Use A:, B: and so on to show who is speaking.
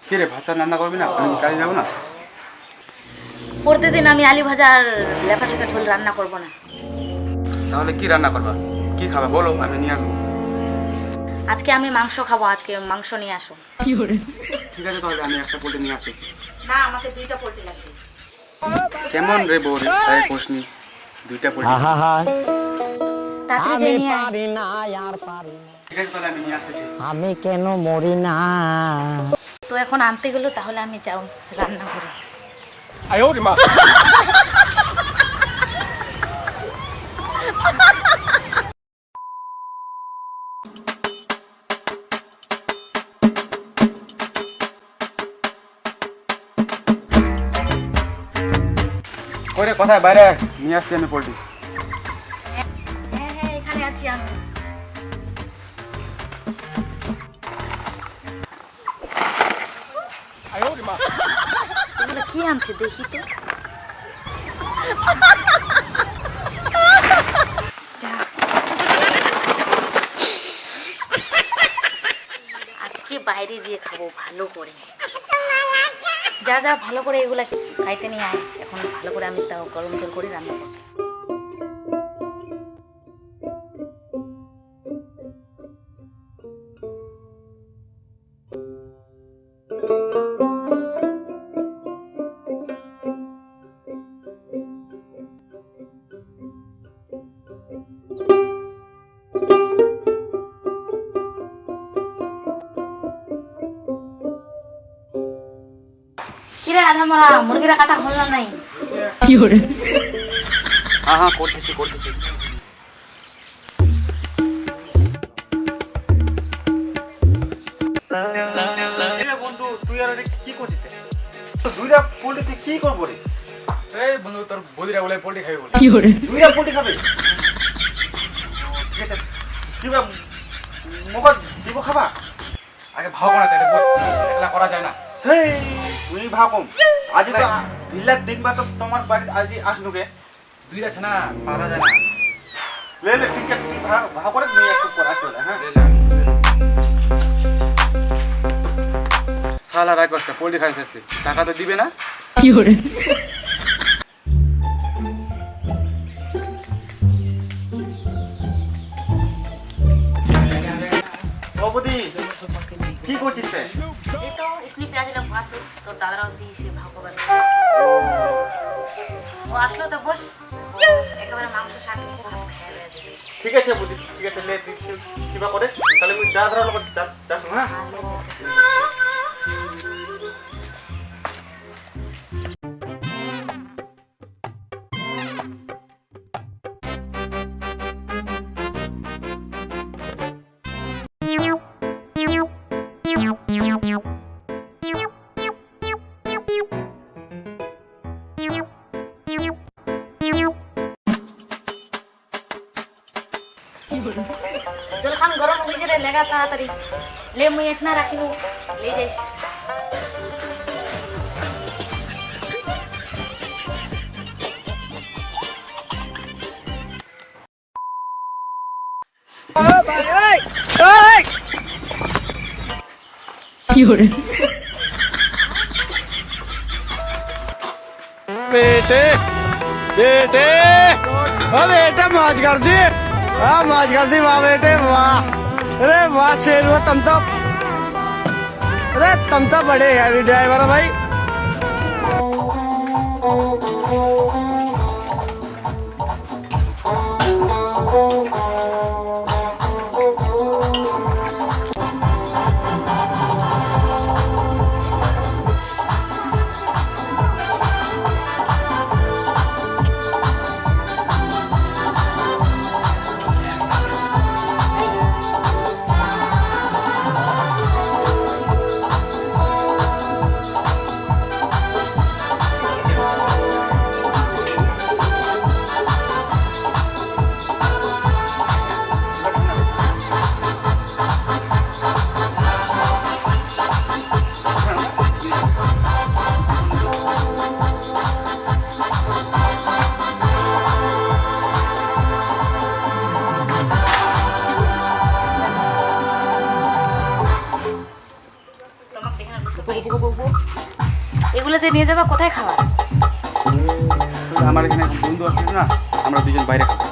A: কে রে, ভাত চাল রান্না করবি না? আমি কাজে যাবো না।
B: প্রতিদিন আমি আলু ভাজা আর লেফা শেখা ঝোল রান্না করব না।
A: তাহলে কি রান্না করবা? কি খাবা বলো, আমি নিয়ে আসবো।
B: আজকে আমি মাংস খাবো, আজকে মাংস নিয়ে আসো।
A: ঠিক আছে, তাহলে আমি একটা পোল্ট্রি নিয়ে আসতেছি।
B: না, আমাকে 2টা পোল্ট্রি লাগবে।
A: কেমন রে বউ রে, তাই কোশনি 2টা পোল্ট্রি।
B: তাড়াতাড়ি নিয়ে আয়।
A: ঠিক আছে, তাহলে আমি নিয়ে আসতেছি।
C: আমি কেন মরি না?
B: তো এখন আনতে গেলো, তাহলে আমি যাও রান্না করে।
A: ওরে কোথায়? বাইরে আয়, নিয়ে আসছি আমি পোল্ট্রি।
B: হ্যাঁ হ্যাঁ, এখানে আছি আমি। এগুলো কি আনছে দেখি তো। যা। আজকে বাইরে গিয়ে খাবো ভালো করে। যা যা, ভালো করে এগুলা কাইটে নিয়ে আয়। এখন ভালো করে আমি তাও গরম জল করে রান্না করবো। কিরে আধা মরা, মুরগিরা কাটা হল না নাই?
A: হ্যাঁ হ্যাঁ, করতেছি।
D: বন্ধু, তুই আর কি করছিস? 2টা পোল্ট্রি তুই কি করবো রে?
A: এই বন্ধু, তোর বৌদিরা বলে পোল্ট্রি খাবি বলে।
D: 2টা পোল্ট্রি খাবে? ঠিক আছে, কিবা মুখ দিব খাবা?
A: আগে ভাও করা তাই বস, একলা করা যায় না।
D: হেই, তুই ভাবম আজ তো ভিল্লার দেখবা তো তোমার বাড়ি আজ আসনুকে।
A: 2টা ছানা পারা যায় না।
D: লে ঠিক আছে, তুই ভাব করে তুই একটু করা চলে। হ্যাঁ,
A: সালা রায় কষ্ট পোল্ট্রি খাইতেছে, টাকা তো দিবে না।
D: বাবুদি কি করছিস?
B: এই তো ইসলি পেঁয়াজ এলাম ভাজো, তোর দাদারাও দিয়েছে ভাগ করবার। ও আসলো তো বস, একেবারে মাংস শাক খেয়ে দেবে।
D: ঠিক আছে বুদ্ধি, ঠিক আছে, লে তুই কিবা করে তাহলে আমি দাদরা লোক যাস। হ্যাঁ,
B: জলখান গরম হয়েছে রে, লেগা তাড়াতাড়ি লে, মুই এখানে রাখিব, লে যাইস।
C: बेटे बेटे बेटे मौज कर दी। मौज कर दी, वाह बेटे वाह। अरे वाह शेर, वो तुम तो बड़े हैवी ड्राइवर हो भाई।
B: এগুলো যে নিয়ে যাবা কোথায় খাওয়া?
A: আমার এখানে এখন বন্ধু আসছে না, আমরা দুজন বাইরে খাবো।